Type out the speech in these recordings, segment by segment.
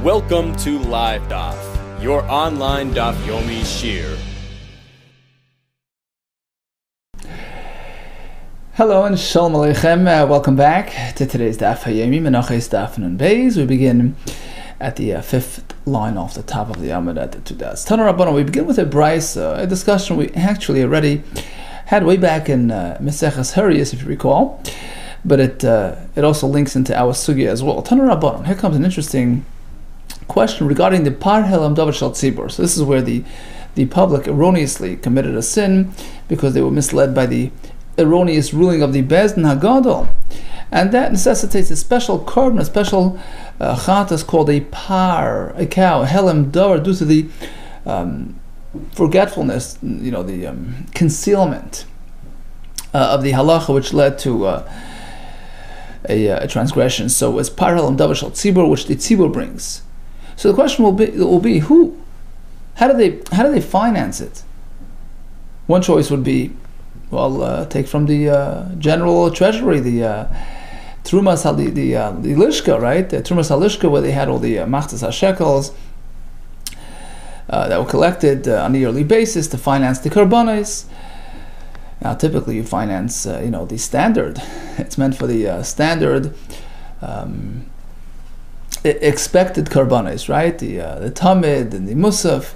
Welcome to LiveDaf, your online Daf Yomi Shir. Hello and Shalom Aleichem. Welcome back to today's Daf Yomi, Menachos Daf Nun Beis. We begin at the fifth line off the top of the Amud at the 2 dots. Tana Rabbanon, we begin with a brisa, a discussion we actually already had way back in Maseches Harius, if you recall, but it also links into our sugya as well. Tana Rabbanon, here comes an interesting question regarding the par helam davar shel tzibur. So this is where the public erroneously committed a sin because they were misled by the erroneous ruling of the Bezdin Hagadol, and that necessitates a special korban, a special chatas called a par, a cow, helam davar, due to the forgetfulness, the concealment of the halacha, which led to a transgression. So it's par helam davar shel tzibur, which the tzibur brings. So the question will be who? How do they finance it? One choice would be, take from the general treasury, the Trumas the Lishka, right? The Trumas HaLishka, where they had all the Machtas HaShekels that were collected on a yearly basis to finance the Karbanos. Now, typically you finance, the standard. It's meant for the standard expected Karbanos, right? The Tamid and the Musaf.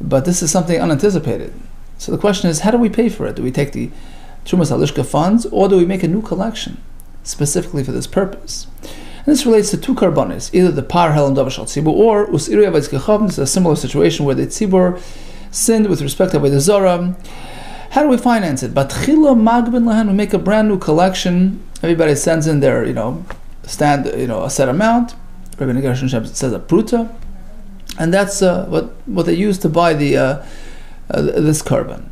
But this is something unanticipated. So the question is, how do we pay for it? Do we take the Trumas HaLishka funds, or do we make a new collection specifically for this purpose? And this relates to two karbanos, either the par helam davar shel tzibur or usiri avodas kechavim. This is a similar situation where the tzibur sinned with respect to avodah zarah. How do we finance it? Batchila magbin lahan, we make a brand new collection. Everybody sends in their, a set amount. Rabbi Gershon says a pruta, and that's what they use to buy the this korban.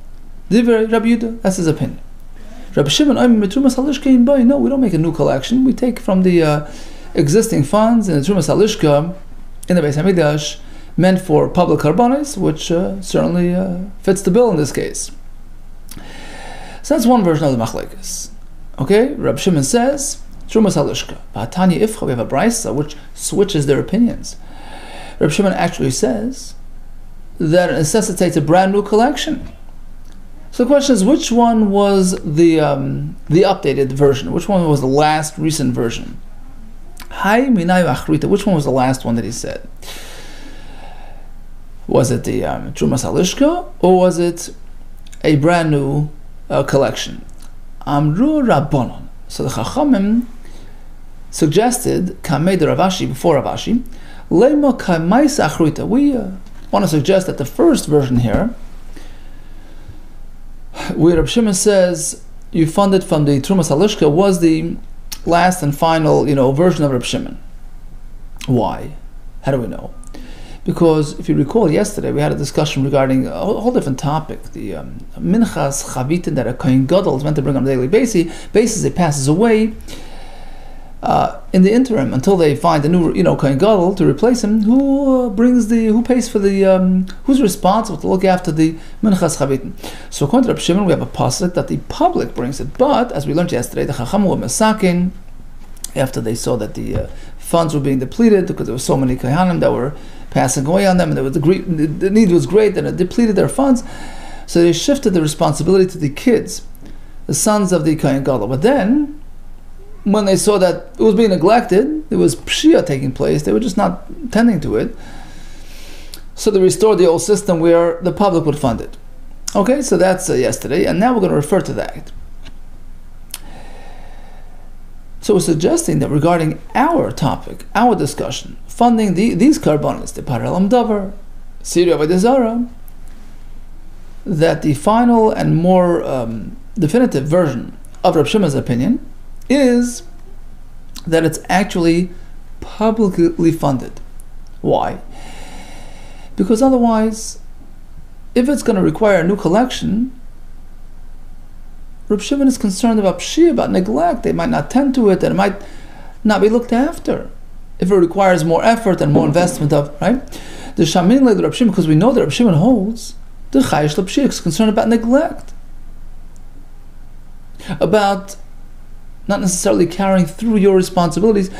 Divrei Rabbi Yehuda, that's his opinion. Rabbi Shimon, no, we don't make a new collection. We take from the existing funds in the Trumas HaLishka in the Beis Hamikdash, meant for public karbanos, which certainly fits the bill in this case. So that's one version of the machlekes. Okay, Rabbi Shimon says Trumas HaLishka. B'Hatanya Ifcha, we have a brisa which switches their opinions. Rabbi Shimon actually says that it necessitates a brand new collection. So the question is, which one was the updated version? Which one was the last recent version? Which one was the last one that he said? Was it the Trumas HaLishka, or was it a brand new collection? Amru Rabbanon. So the Chachamim suggested, Kamei de Ravashi, before Ravashi, Lema Kamais Achrita. We want to suggest that the first version here, where Reb Shimon says you funded from the Trumas HaLishka, was the last and final, version of Reb Shimon. Why? How do we know? Because if you recall, yesterday we had a discussion regarding a whole different topic. The minchas chavitin that a kohen gadol is meant to bring on a daily basis, it passes away. In the interim, until they find a new, kohen gadol to replace him, who pays for the, who's responsible to look after the minchas chavitin? So according to Reb Shimon, we have a pasuk that the public brings it, but as we learned yesterday, the chacham were mesakin after they saw that the funds were being depleted because there were so many kohanim that were passing away on them, and the need was great, and it depleted their funds. So they shifted the responsibility to the kids, the sons of the kohen gadol. But then, when they saw that it was being neglected, there was pshia taking place, they were just not tending to it. So they restored the old system where the public would fund it. Okay, so that's yesterday, and now we're going to refer to that. So we're suggesting that regarding our topic, our discussion, funding these karbanos, the par helam davar, siri avodah zarah, that the final and more definitive version of Reb Shimon's opinion is that it's actually publicly funded. Why? Because otherwise, if it's going to require a new collection, Reb Shimon is concerned about pshia, about neglect. They might not tend to it, and it might not be looked after if it requires more effort and more investment of, right? The shamin like Reb Shimon, because we know that Reb Shimon holds the chayish l'pshia, is concerned about neglect, about not necessarily carrying through your responsibilities,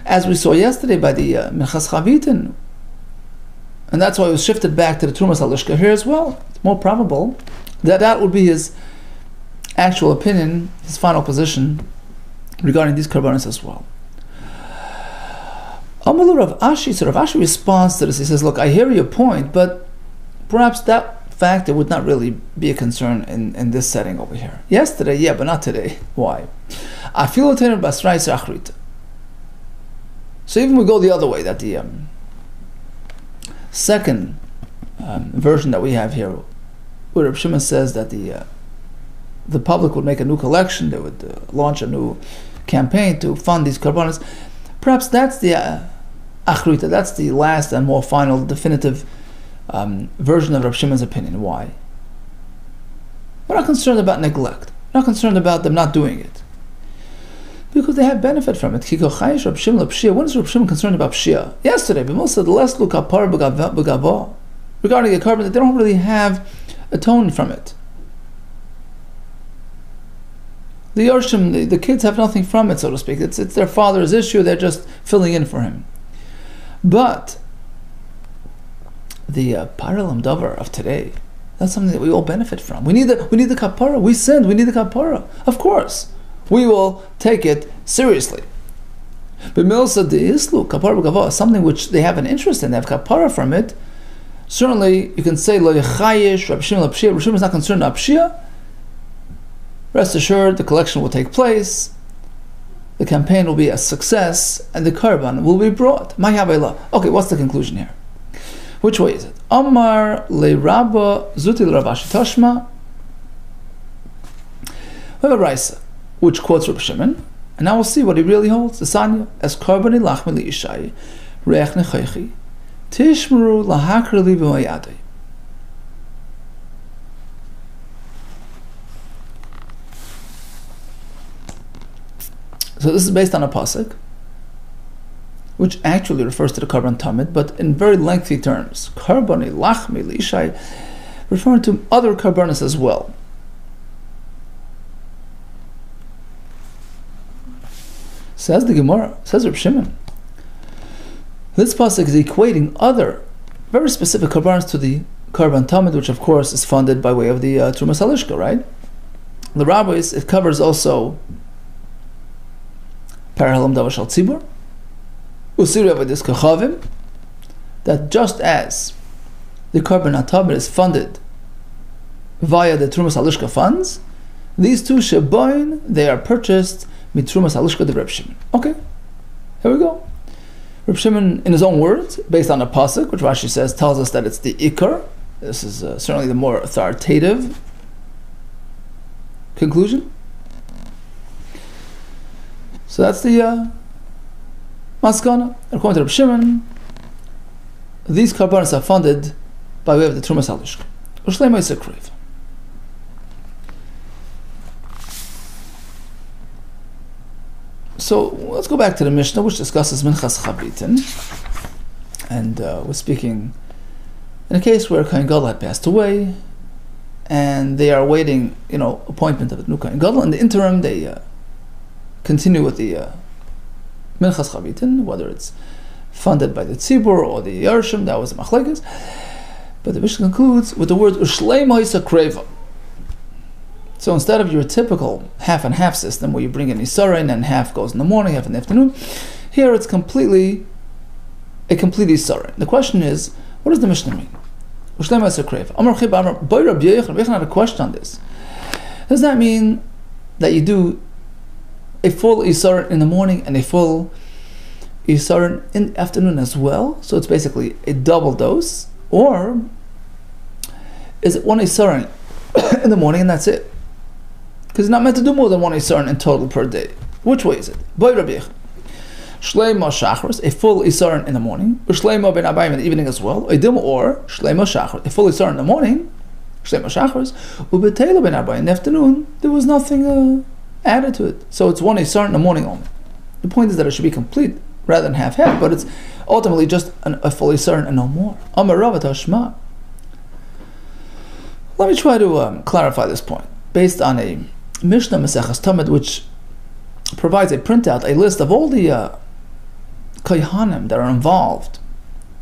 as we saw yesterday by the Menachos Chavitin. And that's why it was shifted back to the Trumas Halishka here as well. It's more probable that that would be his actual opinion, his final position regarding these karbanos as well. Amalu Rav Ashi, so Rav Ashi responds to this. He says, look, I hear your point, but perhaps that factor would not really be a concern in this setting over here. Yesterday, yeah, but not today. Why? So even we go the other way, that the second version that we have here, where Reb Shimon says that the public would make a new collection, they would launch a new campaign to fund these karbanos. Perhaps that's the achrita, that's the last and more final, definitive version of Reb Shimon's opinion. Why? We're not concerned about neglect. We're not concerned about them not doing it, because they have benefit from it. When is Reb Shimon concerned about pshia? Yesterday, but most of the less look regarding a carbon that they don't really have atoned from it. The Yorshim, the kids have nothing from it, so to speak. It's their father's issue, they're just filling in for him. But the Paralam Davar of today, that's something that we all benefit from. We need the kapara. We sinned, we need the kapara. Of course, we will take it seriously. But Milsa de Islu, kapara b'gavah, something which they have an interest in, they have kapara from it. Certainly, you can say, Lo yechayesh, Reb Shimon l'pshia. Reb Shimon is not concerned about pshia. Rest assured, the collection will take place, the campaign will be a success, and the karban will be brought. Okay, what's the conclusion here? Which way is it? Amar le Rabba Zuti le Rav Ashi Tashma. We have a Raisa, which quotes Reb Shimon, and now we'll see what he really holds. The Sanya, as karbani lachmi li ishai, reach nechoichi, tishmeru lahakar li v'mayadei. So this is based on a pasuk, which actually refers to the karban tamid, but in very lengthy terms. Karbani lachmi lishai, referring to other karbanos as well. Says the Gemara, says Reb Shimon, this pasuk is equating other very specific karbanos to the karban tamid, which of course is funded by way of the Trumas Halishka, right? The rabbis, it covers also Paralam Davar Shal Tzibur, Usiri Avadis Kachavim, that just as the Karban HaTamid is funded via the Trumas Halishka funds, these two Sheboin, they are purchased mit Trumas Halishka de Reb Shimon. Okay, here we go. Reb Shimon, in his own words, based on a pasuk, which Rashi says tells us that it's the Ikar. This is certainly the more authoritative conclusion. So that's the maskana. According to Reb Shimon, these karbanos are funded by way of the Trumas Halishka. Ushleima is a kriv. So let's go back to the Mishnah, which discusses Menachos Chavitin, and we're speaking in a case where Kohen Gadol had passed away, and they are awaiting, appointment of a new Kohen Gadol. In the interim, they continue with the Menachos Chavitin, whether it's funded by the Tzibur or the Yershim, that was the Machlekes. But the Mishnah concludes with the word Ushleima is a kreva. So instead of your typical half and half system where you bring in Isarin and half goes in the morning, half in the afternoon, here it's a complete Isarin. The question is, what does the Mishnah mean? Ushleima is a kreva. Amar Chib Amar Boy Rabbi Yechon had a question on this. Does that mean that you do a full Isarin in the morning and a full Isarin in the afternoon as well? So it's basically a double dose? Or is it one Isarin in the morning and that's it? Because it's not meant to do more than one Isarin in total per day. Which way is it? Boy Rabbi Yechon. Shleima Shachris, a full Isarin in the morning. Shleima Ben Abayim in the evening as well. Or Shleima Shachris, a full Isarin in the morning. Shleima Shachris. Ubetela Ben Abayim in the afternoon. There was nothing added to it. So it's one Isarin in the morning only. The point is that it should be complete rather than half-half, but it's ultimately just a full Isarin and no more. Amar Rav Tashma. Let me try to clarify this point based on a Mishnah Maseches Tamid, which provides a printout, a list of all the kohanim that are involved.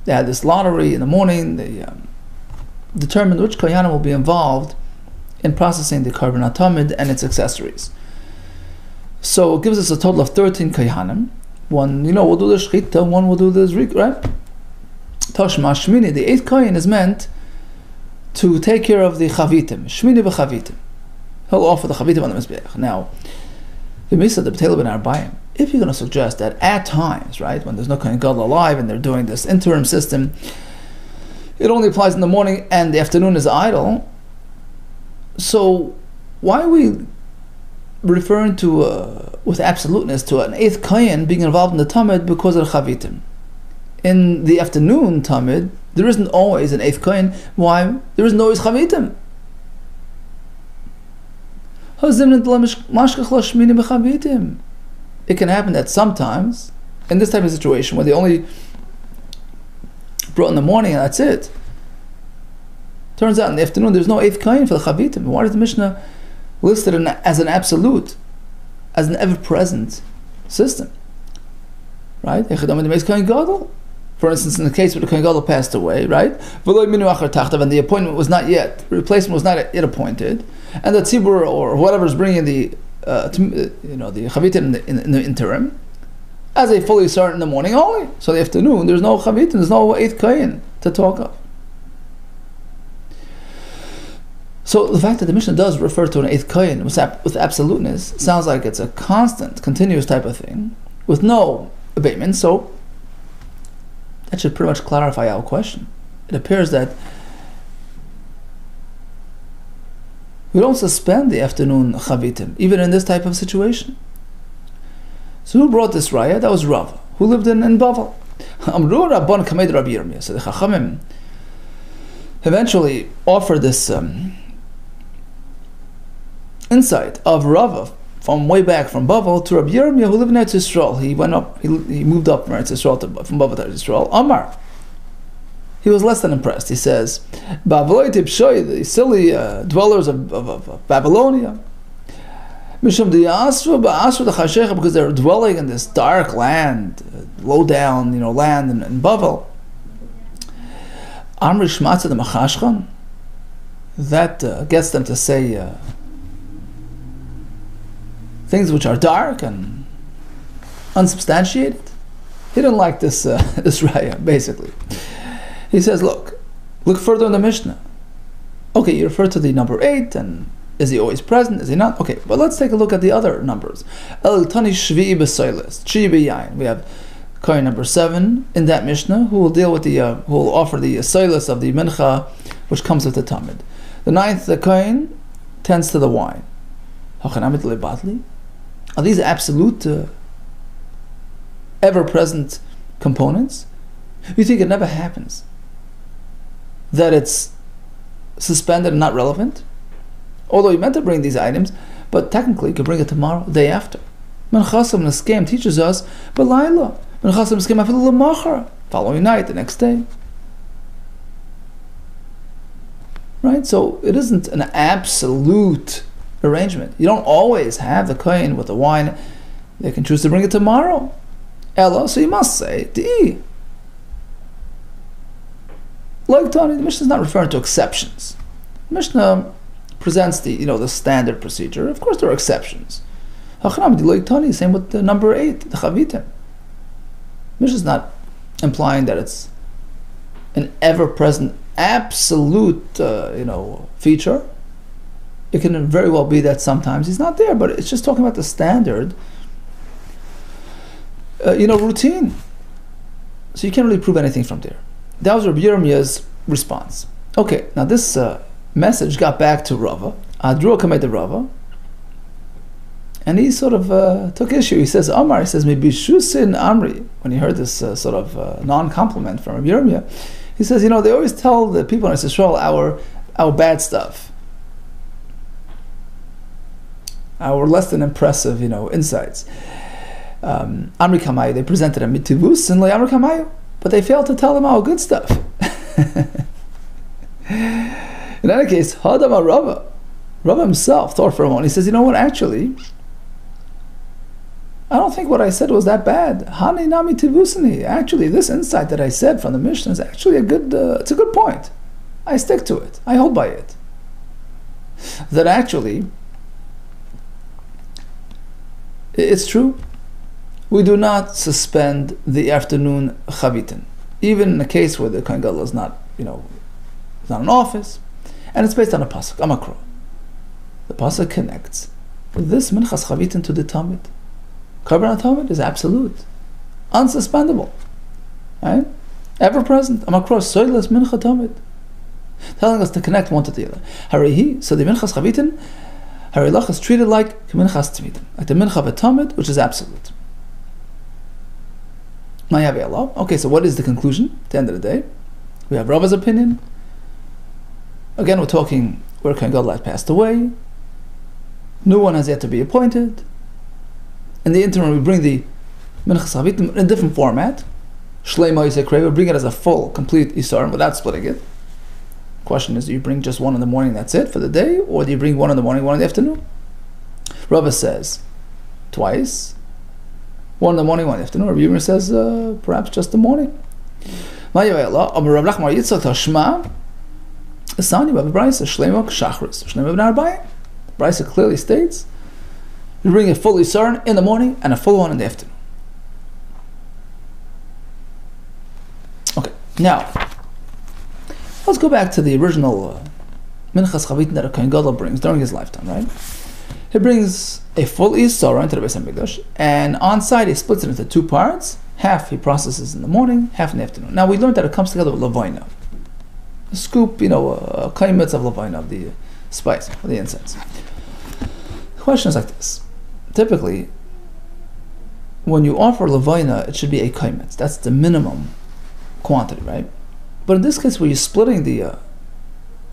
They had this lottery in the morning. They determined which kohanim will be involved in processing the karbanat and its accessories. So it gives us a total of 13 kohanim. One, will do the shchita, one will do the zrik, right? Tashma Shmini, the 8th kohen is meant to take care of the chavitim. Shmini v'chavitim. He'll offer the chavitim on the mizbeach. Now, the Misa, the B'teleh ben Arbayim, if you're going to suggest that at times, right, when there's no kohen gadol alive and they're doing this interim system, it only applies in the morning and the afternoon is idle. So why are we referring to, with absoluteness, to an 8th kohen being involved in the Talmud because of the chavitim? In the afternoon Talmud, there isn't always an 8th kohen. Why? There isn't always chavitim. It can happen that sometimes, in this type of situation, where they only brought in the morning and that's it, turns out in the afternoon there's no 8th kohen for the chavitim. Why does the Mishnah list it as an absolute, as an ever-present system? Right? For instance, in the case where the kohen gadol passed away, right? And the appointment was not yet, the replacement was not yet appointed, and the tzibur or whatever is bringing the the chavitim in the interim, as they fully start in the morning only. So the afternoon, there's no chavitim, there's no 8th kohen to talk of. So the fact that the Mishnah does refer to an 8th kohen with absoluteness sounds like it's a constant, continuous type of thing with no abatement. So that should pretty much clarify our question. It appears that we don't suspend the afternoon chavitim, even in this type of situation. So who brought this raya? That was Rav, who lived in Bavli. Amru Rabban Kamed Rabbi Yirmiyah. So the Chachamim eventually offered this insight of Rav from way back from Bavli to Rabbi Yirmiyah, who lived in Eretz Yisrael. He went up, he moved up from Eretz Yisrael from Bavli to Eretz Yisrael. Amar. He was less than impressed. He says, the silly dwellers of Babylonia, because they're dwelling in this dark land, low down, land in Bavel. Amri Shmatza the Machashchan, that gets them to say things which are dark and unsubstantiated. He didn't like this this raya, basically. He says, look further in the Mishnah. Okay, you refer to the number 8, and is he always present? Is he not? Okay, but let's take a look at the other numbers. El Tani Shvi'i B'Soilis, Chi B'Yayin. We have kohen number 7 in that Mishnah, who will deal with who will offer the Soilis of the Mincha, which comes with the Talmud. The 9th, the kohen, tends to the wine. Hachanamit Lebatli. Are these absolute, ever-present components? You think it never happens that it's suspended and not relevant? Although you meant to bring these items, but technically you could bring it tomorrow, the day after. Menachos Neskem teaches us, but Laila. Menachos Neskem afilu l'machar, following night, the next day. Right? So it isn't an absolute arrangement. You don't always have the kohen with the wine. They can choose to bring it tomorrow. Ella, so you must say, Di. Like Tani, the Mishnah is not referring to exceptions. The Mishnah presents the standard procedure. Of course, there are exceptions. Same with the number 8, the chavitim. Mishnah is not implying that it's an ever-present, absolute, feature. It can very well be that sometimes he's not there, but it's just talking about the standard, routine. So you can't really prove anything from there. That was Rabbi Yirmiyah's response. Okay, now this message got back to Rava. Adrua Kamed Rava, and he sort of took issue. He says, Amar, he says, maybe Shusin Amri, when he heard this sort of non-compliment from Rabbi Yirmiyah, he says, they always tell the people in Israel our bad stuff, our less than impressive, insights. Amri Kamayu, they presented a mitivus and Amri Kamayu, but they failed to tell them our good stuff. In any case, Hadama Rava himself thought for a moment. He says, you know what, actually, I don't think what I said was that bad. Hani nami tivusani. Actually, this insight that I said from the Mishnah is actually it's a good point. I stick to it. I hold by it. That actually, it's true. We do not suspend the afternoon chavitin, even in a case where the Kohen Gadol is not, not in office, and it's based on a pasuk, a makro. The pasuk connects with this minchas chavitin to the Talmud. Karban is absolute, unsuspendable, right? Ever present. A makro soilas mincha Talmud, telling us to connect one to the other. Harihi, so the minchas chavitin, harilach is treated like minchas tmidim, like the mincha of Talmud, which is absolute. Okay, so what is the conclusion at the end of the day? We have Rava's opinion. Again, we're talking where Kohen Gadol has passed away. New one has yet to be appointed. In the interim, we bring the Menachos Chavitim in a different format. Shleima Yisekre, we bring it as a full, complete Isar without splitting it. Question is, do you bring just one in the morning, that's it, for the day? Or do you bring one in the morning, one in the afternoon? Rava says twice. One in the morning, one in the afternoon. Rabbi Yirmiyah says perhaps just the morning. We have a brayso shleima k'shachris. Shleima b'nei arba'im. The brayso clearly states you bring a full Yisar in the morning and a full one in the afternoon. Okay, now let's go back to the original minchas chavitin that a Kohen Gadol brings during his lifetime, right? He brings a full Yisar into the Beis HaMikdash, and on site he splits it into two parts. Half he processes in the morning, half in the afternoon. Now we learned that it comes together with levayna. A scoop, a kaimetz of levayna, of the spice, of the incense. The question is like this. Typically, when you offer levayna, it should be a kaimetz. That's the minimum quantity, right? But in this case, where you're splitting the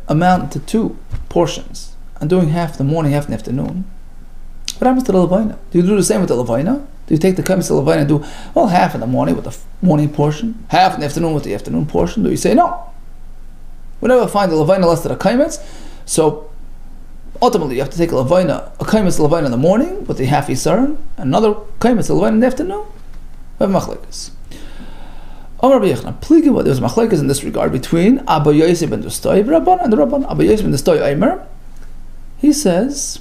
amount into two portions, and doing half in the morning, half in the afternoon, what happens to the levayna? Do you do the same with the levayna? Do you take the kaimetz of the levayna and do, half in the morning with the morning portion, half in the afternoon with the afternoon portion? Do you say no? We never find the levayna less than a kaimetz, so ultimately you have to take a kaimetz levayna in the morning with the half Yisar, another kaimetz levayna in the afternoon. We have machlekes. There's machlekes in this regard between Abba Yosef ben Dustoi and the Rabban. Abba Yosef ben Dustoi Eimer, he says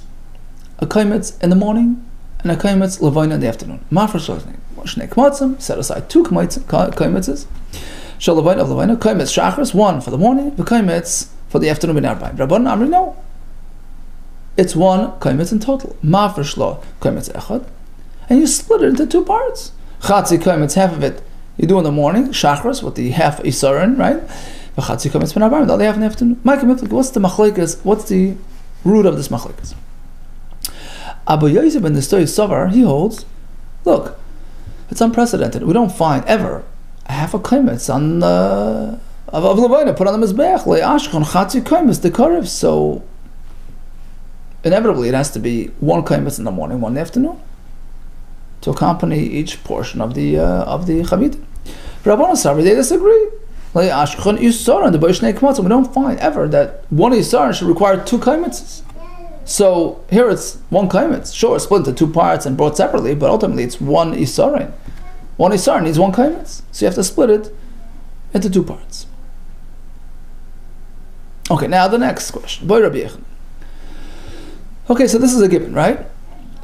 a kaimetz in the morning and a kaimetz levayna in the afternoon. Set aside two kaimetzes. Shal levayna of levayna, kaimetz shachris, one for the morning, the kaimetz for the afternoon. Rabban Amri, no. It's one kaimetz in total. Mafresh kaimetz echad, and you split it into two parts. Chatzi kaimetz, half of it you do in the morning, shachris with the half isarin, right? Chatzi kaimetz ben arba'im, the other half in the afternoon. What's the machlekes? What's the root of this machlekes? Abu Yosef ben Dustoi Savar, he holds, look, it's unprecedented. We don't find ever a half a kaimetz on of levayna put on the mizbeach le'ashchon chatzi kaimetz dekarev. So inevitably it has to be one kaimetz in the morning, one in the afternoon, to accompany each portion of the chavit. Rabbanan Sabri, they disagree. Le'ashchon Yisar and the Boshnei Kmatzim. We don't find ever that one Yisar should require two kaimetzes. So here it's one kaimetz. Sure, it's split into two parts and brought separately, but ultimately it's one isarin. One isar needs one kaimetz, so you have to split it into two parts. Okay, now the next question. Boy Rabbi Yechon. Okay, so this is a given, right?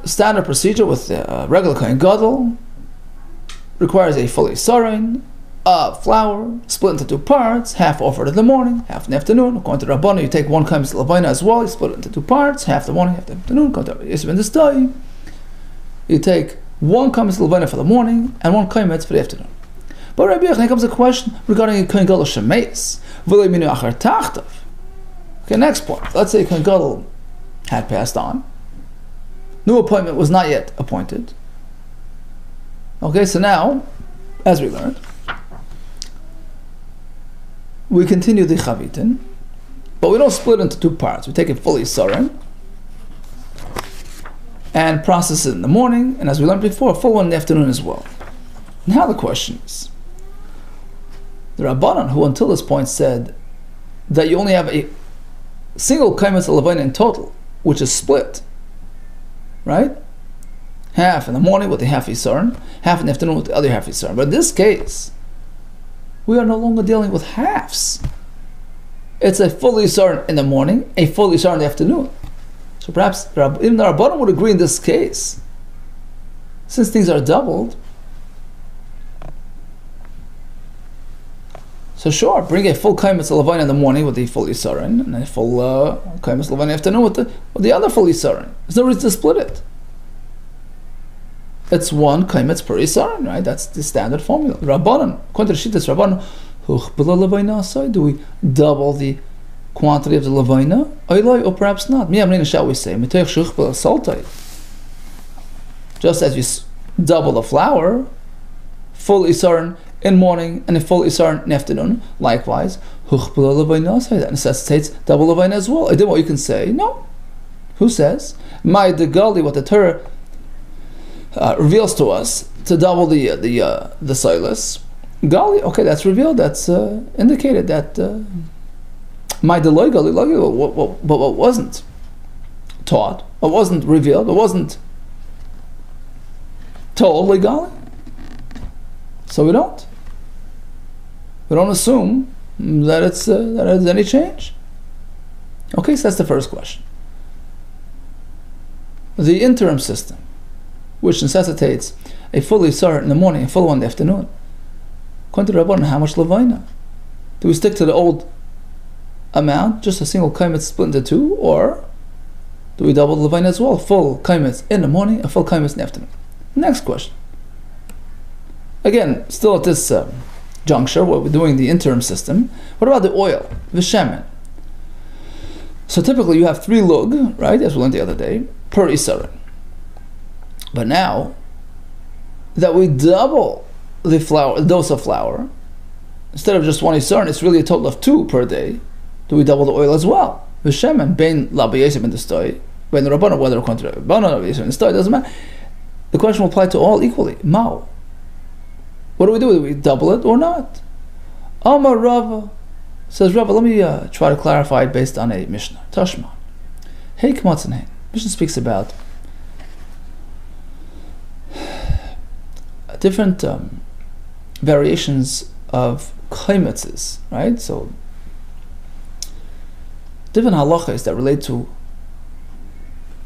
Standard procedure with the regular Kohen Gadol requires a full isarin of flour, split into two parts, half offered in the morning, half in the afternoon. According to Rabbanu, you take one kaimetz levayna as well, you split it into two parts, half the morning, half the afternoon. According to Rabbi Yosef ben Dustoi, you take one kaimetz levayna for the morning and one kaimetz for the afternoon. But Rabbi Yechon, comes a question regarding a Kohen Gadol shemeis. V'lo minu achar tachtav. Okay, next point. Let's say Kohen Gadol had passed on. New appointment was not yet appointed. Okay, so now, as we learned, we continue the chavitin, but we don't split into two parts. We take it fully sarin and process it in the morning, and as we learned before, a full one in the afternoon as well. Now the question is, the Rabbanan, who until this point said that you only have a single kaimetz levayna in total, which is split, right? half in the morning with the half Yisarn, half in the afternoon with the other half Yisarn. But in this case, we are no longer dealing with halves. It's a full Yisarn in the morning, a full Yisarn in the afternoon. So perhaps even the Rabbanan would agree in this case, since things are doubled. So sure, bring a full kaimetz levine in the morning with the full Yisarn, and a full kaimetz levine in the afternoon with the other full Yisarn. There's no reason to split it. It's one kaimetz per Yisarn, right? That's the standard formula. Rabbanan, according to the Shittas Rabbanan, do we double the quantity of the levina? Or perhaps not. Shall we say? Just as you double the flour, full Yisarn in morning and a full Yisarn in afternoon, likewise, that necessitates double levina as well. I did what you can say. No. Who says? My degali, what the Torah reveals to us, to double the silas. Gali, okay, that's revealed, that's indicated that my deloy gali, but what wasn't taught, what wasn't revealed, what wasn't told legally. So we don't assume that it's that there's any change. Okay, so that's the first question. The interim system, which necessitates a full Yisar in the morning, a full one in the afternoon. According to Rabbanan, how much levina? Do we stick to the old amount, just a single kaimetz split into two, or do we double the levina as well? Full kaimetz in the morning, a full kaimetz in the afternoon. Next question. Again, still at this juncture, what we're doing the interim system. What about the oil, the shemen? So typically you have 3 lug, right, as we learned the other day, per Yisarn. But now that we double the dose of flour, instead of just 1 Yisarn, it's really a total of 2 per day. Do we double the oil as well? The shemen, bein la b'yesem in the stoy, bein the Rabbanan, whether according to the Rabbanan or b'yesem in the stoy, doesn't matter. The question will apply to all equally. Mao. What do? Do we double it or not? Amar Rava. Says Rava, let me try to clarify it based on a Mishnah. Tashma. Hey, Kmatzanein. Mishnah speaks about different variations of kaimetzes, right? So, different halachas that relate to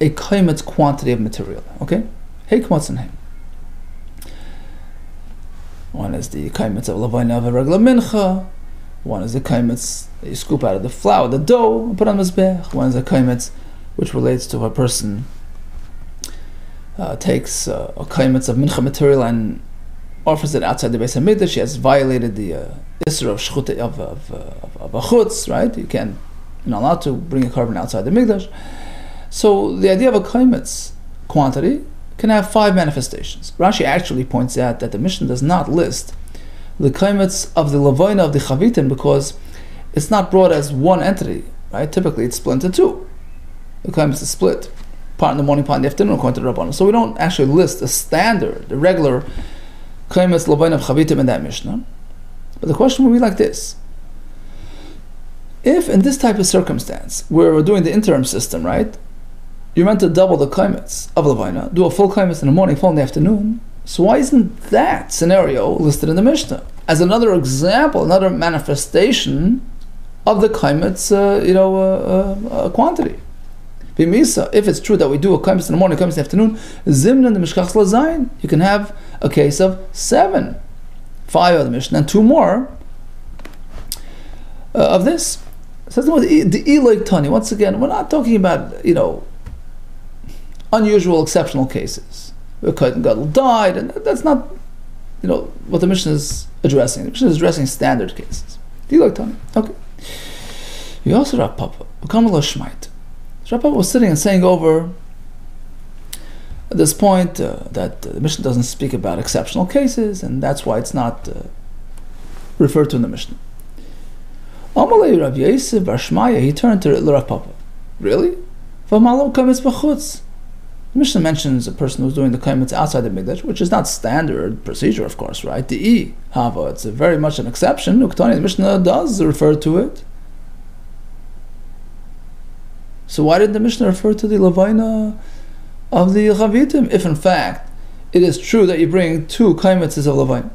a kaimetz quantity of material, okay? Hey, Kmatzanein. One is the kaimetz of levina of a regular mincha. One is the kaimetz that you scoop out of the flour, the dough, and put on mizbech. One is a kaimetz which relates to a person takes a kaimetz of mincha material and offers it outside the Beis HaMikdash. She has violated the isra of shchut of a chutz, right? You're not allowed to bring a carbon outside the mikdash. So the idea of a kaimetz quantity can have 5 manifestations. Rashi actually points out that the Mishnah does not list the kaimetz of the levina of the chavitin because it's not brought as one entity, right? Typically it's split into 2. The kaimetz is split, part in the morning, part in the afternoon, according to the Rabbanan. So we don't actually list the standard, the regular kaimetz levina of chavitin in that Mishnah. But the question will be like this. If in this type of circumstance, where we're doing the interim system, right? You're meant to double the kaimetz of levina, do a full kaimetz in the morning, full in the afternoon. So why isn't that scenario listed in the Mishnah as another example, another manifestation of the kaimetz, quantity? B'misa, if it's true that we do a kaimetz in the morning, kaimetz in the afternoon, zimnan the mishkach lazayin, you can have a case of 7, 5 of the Mishnah, and 2 more of this. It says the Eloy Tani. Once again, we're not talking about unusual, exceptional cases. The Kohen Gadol died, and that's not what the Mishnah is addressing. The Mishnah is addressing standard cases. The Eloy Tani. Okay. You also Rav Papa. Rav Papa was sitting and saying over at this point that the Mishnah doesn't speak about exceptional cases, and that's why it's not referred to in the Mishnah. Amalei Rav Yosef Bar Shmaya, he turned to Rav Papa. Really? V'malo kaimetz b'chutz. The Mishnah mentions a person who's doing the kaimetz outside the mikdash, which is not standard procedure, of course, right? The hava, it's very much an exception. Uktani, the Mishnah does refer to it. So why did the Mishnah refer to the levina of the chavitim, if in fact it is true that you bring 2 kaimetzes of levina.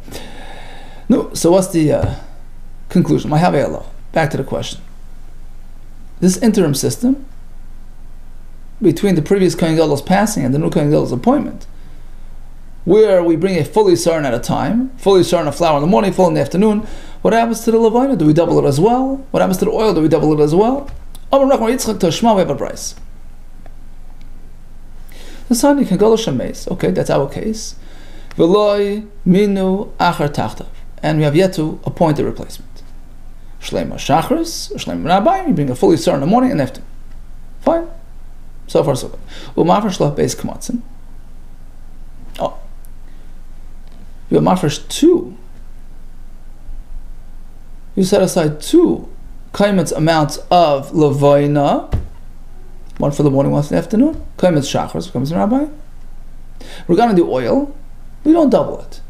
No, so what's the conclusion? Back to the question. This interim system between the previous Kohen Gadol's passing and the new Kohen Gadol's appointment, where we bring a fully saran at a time, fully saran of flour in the morning, full in the afternoon, what happens to the levina? Do we double it as well? What happens to the oil? Do we double it as well? We have a price. The Sani Kohen Gadol shemeis. Okay, that's our case. V'loi minu achar tachtav. And we have yet to appoint a replacement. Shleima Shachris, Shleima Rabbi, you bring a fully saran in the morning and afternoon. Fine. So far so good. Umafresh shloch beis kamatzin. Oh. You have mafresh 2. You set aside 2 kaimetz amounts of levina, 1 for the morning, 1 for the afternoon. Kaimetz Shachris, kaimetz Rabbi. Regarding the oil, we don't double it.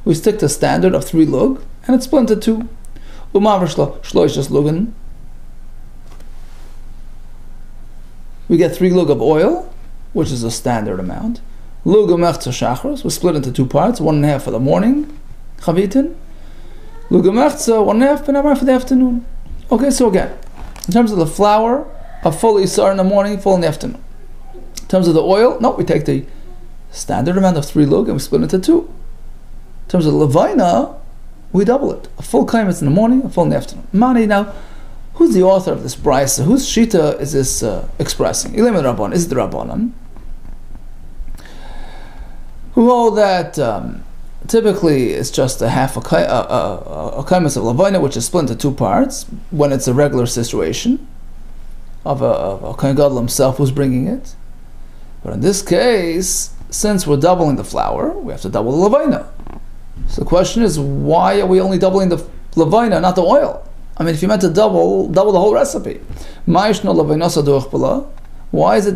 We stick to standard of 3 lug, and it's split into 2. Shloishes lugan. We get 3 lug of oil, which is a standard amount. Lug mechza shachros was split into 2 parts, 1.5 for the morning, chavitin. Lug mechza 1.5 for the afternoon. Okay, so again, in terms of the flour, a full isar in the morning, full in the afternoon. In terms of the oil, no, we take the standard amount of 3 lug and we split it into 2. In terms of the levina, we double it. A full kaimetz in the morning, a full in the afternoon. Mani, now, who's the author of this brisa? Whose shita is this expressing? Ilim Rabban, is it the Rabbanan? Who hold that typically it's just a half a kaimetz of levina, which is split into 2 parts, when it's a regular situation of a Kohen Gadol himself who's bringing it. But in this case, since we're doubling the flour, we have to double the levina. So the question is, why are we only doubling the levina, not the oil? I mean, if you meant to double the whole recipe. Why is it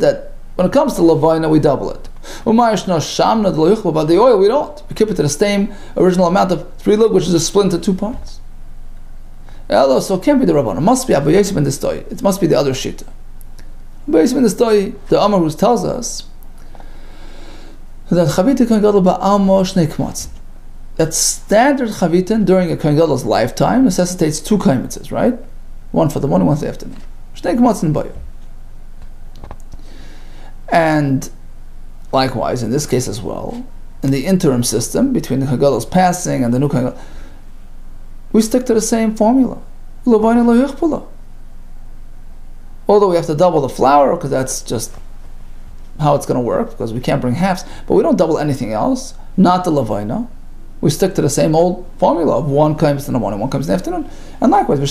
that when it comes to levina, we double it? But the oil, we don't. We keep it to the same original amount of 3 lug, which is a split into 2 parts. So it can't be the Rabban. It must be Abu Yosef ben Distoi. It must be the other shita. Abu Yosef ben Distoi, the Amar who tells us that Chavita Kohen Gadol ba'al mo shnei kamatzin. That standard chavitin during a Kohen Gadol's lifetime necessitates 2 kaimetzes, right? 1 for the morning, 1 for the afternoon. Shnei kamatzin bayu. And likewise, in this case as well, in the interim system between the Kohen Gadol's passing and the new Kohen Gadol, we stick to the same formula. Although we have to double the flour, because that's just how it's going to work, because we can't bring halves, but we don't double anything else, not the levina. We stick to the same old formula of 1 kaimetz in the morning, 1 kaimetz in the afternoon. And likewise, we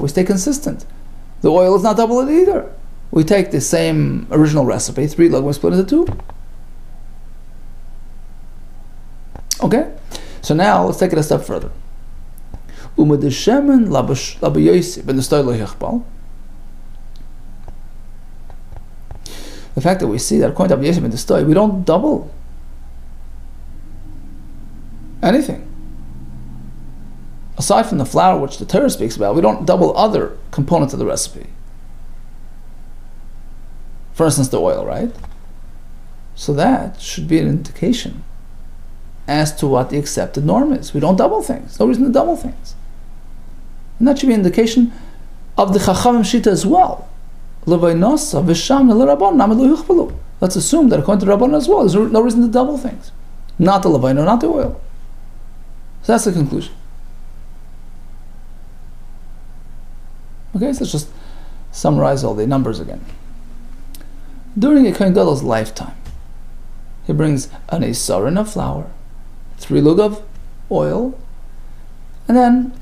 stay consistent. The oil is not doubled either. We take the same original recipe, 3 lug, we split it into 2. Okay? So now, let's take it a step further. The fact that we see that according to Abu Yosef ben Distoi, we don't double anything. Aside from the flour, which the Torah speaks about, we don't double other components of the recipe. For instance, the oil, right? So that should be an indication as to what the accepted norm is. We don't double things. No reason to double things. And that should be an indication of the Chachamim Shita as well. Let's assume that according to Rabban as well, there's no reason to double things. Not the levina, not the oil. So that's the conclusion. Okay, so let's just summarize all the numbers again. During a Kohen Gadol's lifetime, he brings an isarin of flour, 3 lug of oil, and then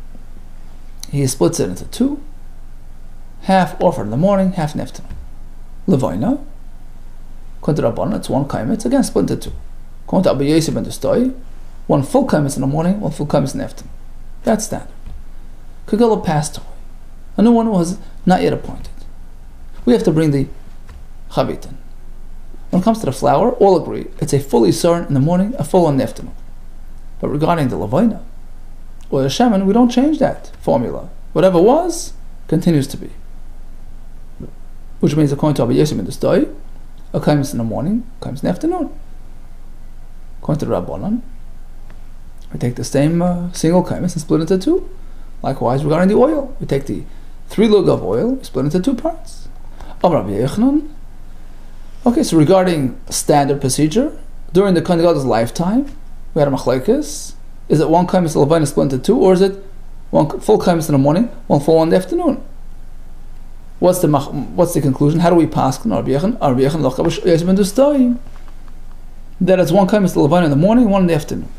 he splits it into 2, half offered in the morning, half in the afternoon. Levina, according to Rabban, it's 1 kaimetz, again split into 2. According to Abu Yosef ben Distoi, 1 full kaimetz in the morning, 1 full kaimetz in the afternoon. That's standard. Kohen Gadol passed away. A new one was not yet appointed. We have to bring the chavitin. When it comes to the flour, all agree it's a full isar in the morning, a full in the afternoon. But regarding the levina or the shemen, we don't change that formula. Whatever was, continues to be. Which means, according to Abu Yosef ben Distoi, a kaimis in the morning, a kaimis in the afternoon. According to the Rabbanan, we take the same single kaimis and split it into two. Likewise, regarding the oil, we take the 3 lug of oil, we split it into 2 parts. Okay, so regarding standard procedure, during the Kohen Gadol's lifetime, we had a machlekes. Is it 1 kaimis levaina split into 2, or is it 1 full kaimis in the morning, 1 full one in the afternoon? What's the conclusion? How do we pass that it's 1 kaimis levaina in the morning, 1 in the afternoon?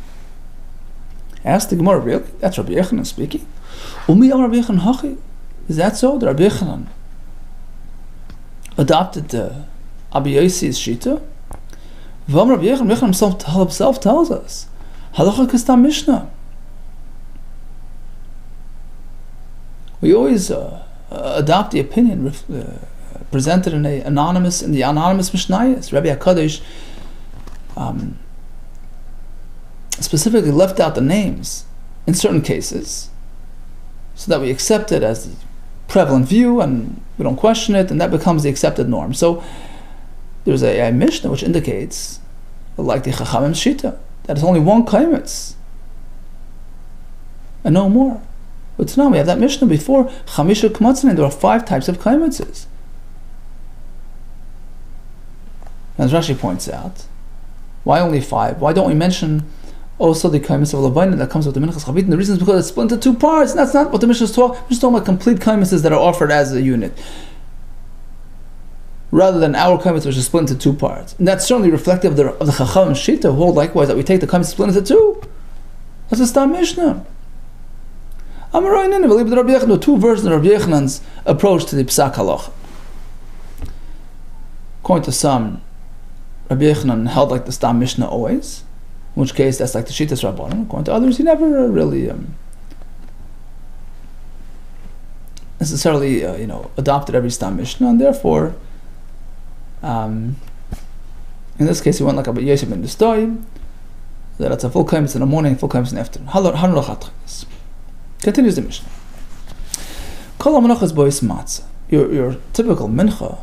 Ask the Gemara, really? That's Rabbi Yechanan speaking. Is that so? The Rabbi Yechanan adopted Abi Yossi's shita. Rabbi Yechanan himself tells us, Halacha Kastam Mishnah. We always adopt the opinion presented in the anonymous Mishnayos. Rabbi HaKadosh specifically left out the names in certain cases, so that we accept it as the prevalent view and we don't question it, and that becomes the accepted norm. So there's a Mishnah which indicates, like the Chachamim Shita, that it's only 1 kaimitz and no more. But now we have that Mishnah before Chamisha Kmatzin, there are 5 types of kaimitzes. As Rashi points out, why only 5? Why don't we mention also the kaimitz of levaina that comes with the Menachos Chavit? And the reason is because it's split into 2 parts, and that's not what the Mishnah is talking. We're just talking about complete kaimitzes that are offered as a unit, rather than our kaimitz which is split into 2 parts. And that's certainly reflective of the Chacham Shita, who hold likewise that we take the kaimitz split into 2. That's a Stam Mishnah. I believe that Rabbi Yechanan, 2 versions of Rabbi Yechanan's approach to the Psak Halacha. According to some, Rabbi Yechanan held like the Stam Mishnah always, in which case that's like the Shitas Rabbanan. According to others, he never really necessarily adopted every Stam Mishnah, and therefore in this case he went like Rabbi Yosef ben Distoi, that it's a full kaimitz in the morning, full kaimitz in the afternoon. Continues the Mishnah. Kol ha-menachos bois matzah. Your typical mincha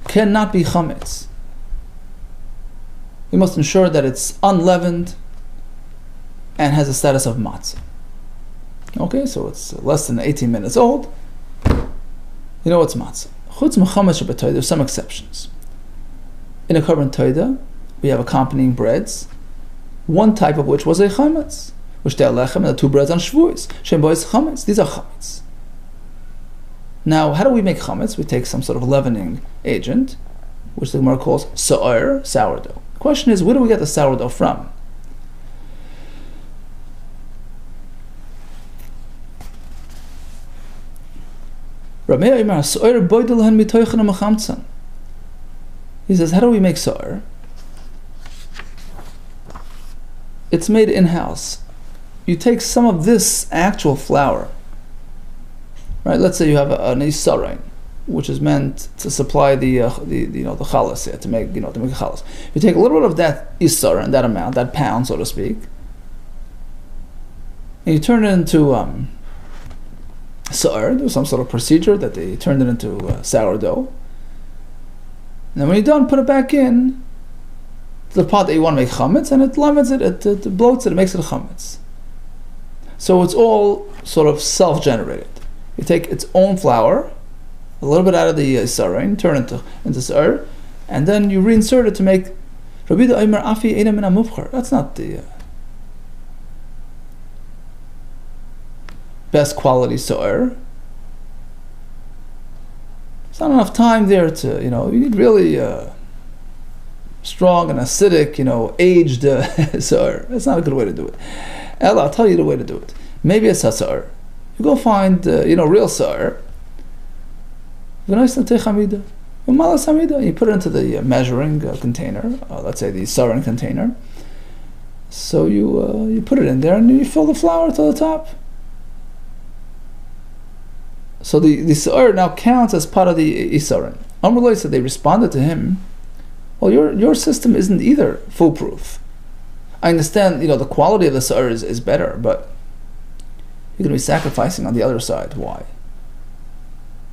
cannot be chametz. You must ensure that it's unleavened and has the status of matzah. Okay, so it's less than 18 minutes old. You know what's matzah. Chutz mechametz shebetoida, there's some exceptions. In a korban toida, we have accompanying breads, one type of which was a chametz, which they are lechem, and the 2 breads on shvuos. Shem bois chametz. These are chametz. Now, how do we make chametz? We take some sort of leavening agent, which the Gemara calls sa'ir, sourdough. The question is, where do we get the sourdough from? He says, how do we make sa'ir? It's made in-house. You take some of this actual flour, right? Let's say you have an isarein, which is meant to supply the chalas, to make a chalas. You take a little bit of that isarein, that amount, that pound, so to speak, and you turn it into sa'ir. There's some sort of procedure that they turned it into sourdough. And then when you're done, put it back in the pot that you want to make chametz, and it lemons it, it bloats it, it makes it a chametz. So it's all sort of self-generated. You take its own flour, a little bit out of the sarein, turn it into sa'ir, and then you reinsert it to make Rabbi Aimer Afi Eina Min HaMuvchar. That's not the best quality sa'ir. There's not enough time there to, you need really strong and acidic, aged sa'ir. That's not a good way to do it. Ella, I'll tell you the way to do it. Maybe it's a sa'ir. You go find, real sa'ir. You put it into the measuring container, let's say the sarein container. So you put it in there and you fill the flour to the top. So the sa'ir now counts as part of the isarein. Amrullah said, they responded to him, well, your system isn't either foolproof. I understand, the quality of the sa'ir is better, but you're going to be sacrificing on the other side. Why?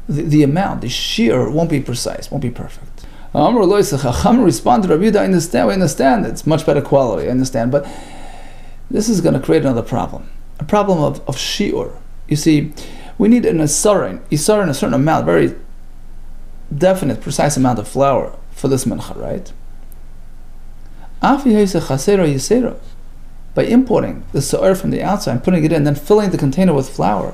The amount, the shear, won't be precise, won't be perfect. Amr Lois Chacham responded, Rabbi Yehuda, we understand, it's much better quality, I understand, but this is going to create another problem. A problem of shi'ur. You see, we need an isarin, a certain amount, very definite, precise amount of flour for this mincha, right? By importing the sa'ir from the outside and putting it in, then filling the container with flour,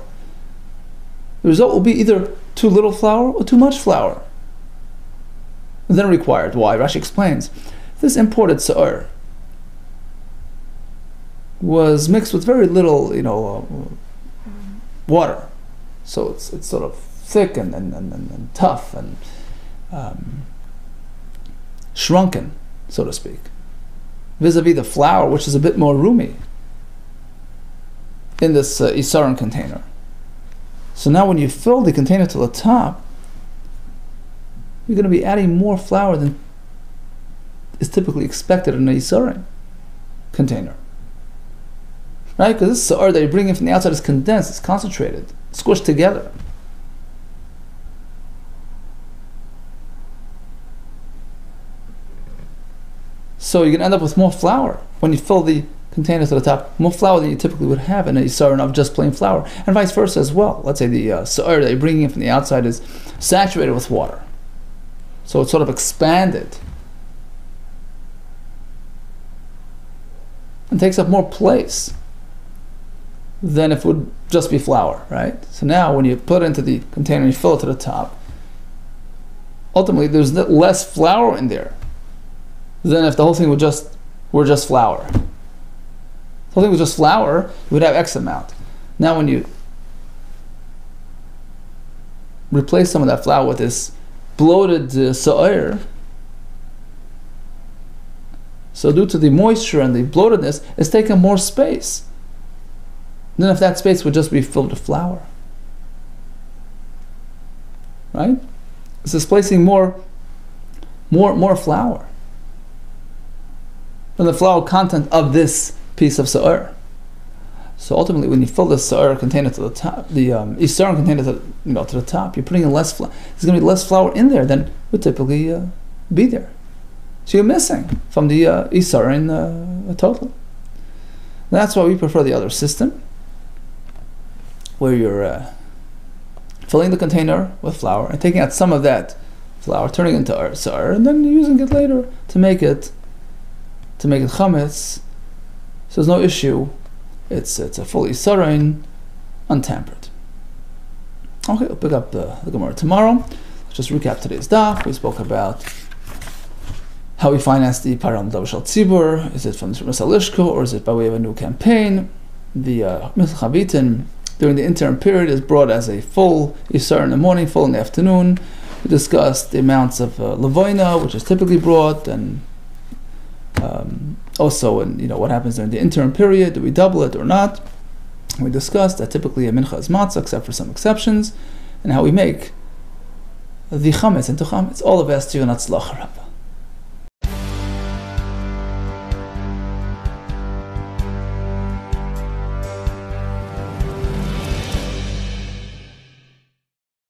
the result will be either too little flour or too much flour. And then required. Why? Rashi explains. This imported sa'ir was mixed with very little, water. So it's sort of thick and tough and shrunken, so to speak, vis-a-vis the flour, which is a bit more roomy in this isaron container. So now when you fill the container to the top, you're going to be adding more flour than is typically expected in an isaron container. Right? Because this sa'ir that you bring in from the outside is condensed, it's concentrated, squished together. So you're going to end up with more flour when you fill the container to the top, more flour than you typically would have in a isaron of just plain flour, and vice versa as well. Let's say the sa'ir that you're bringing in from the outside is saturated with water, so it's sort of expanded and takes up more place than if it would just be flour, right? So now when you put it into the container and you fill it to the top, ultimately there's less flour in there than if the whole thing were just flour. If the whole thing was just flour, you would have X amount. Now when you replace some of that flour with this bloated sa'ir, so due to the moisture and the bloatedness, it's taking more space than if that space would just be filled with flour. Right? It's displacing more flour than the flour content of this piece of sa'ir. So ultimately, when you fill the sa'ir container to the top, the isaron container to the top, you're putting in less flour. There's going to be less flour in there than would typically be there. So you're missing from the isaron total. That's why we prefer the other system, where you're filling the container with flour and taking out some of that flour, turning it into sa'ir, and then using it later to make it chametz. So there's no issue. It's a fully isaron, untampered. Okay, we'll pick up the Gemara tomorrow. Let's just recap today's daf. We spoke about how we finance the parshanut-torah-comment. Is it from the Talmud or is it by way of a new campaign? The Menachos during the interim period is brought as a full isaron in the morning, full in the afternoon. We discussed the amounts of levoina, which is typically brought, and also, what happens during the interim period. Do we double it or not? We discussed that typically a mincha is matzah, except for some exceptions, and how we make the chametz into chametz. All the best to you, and atzlach.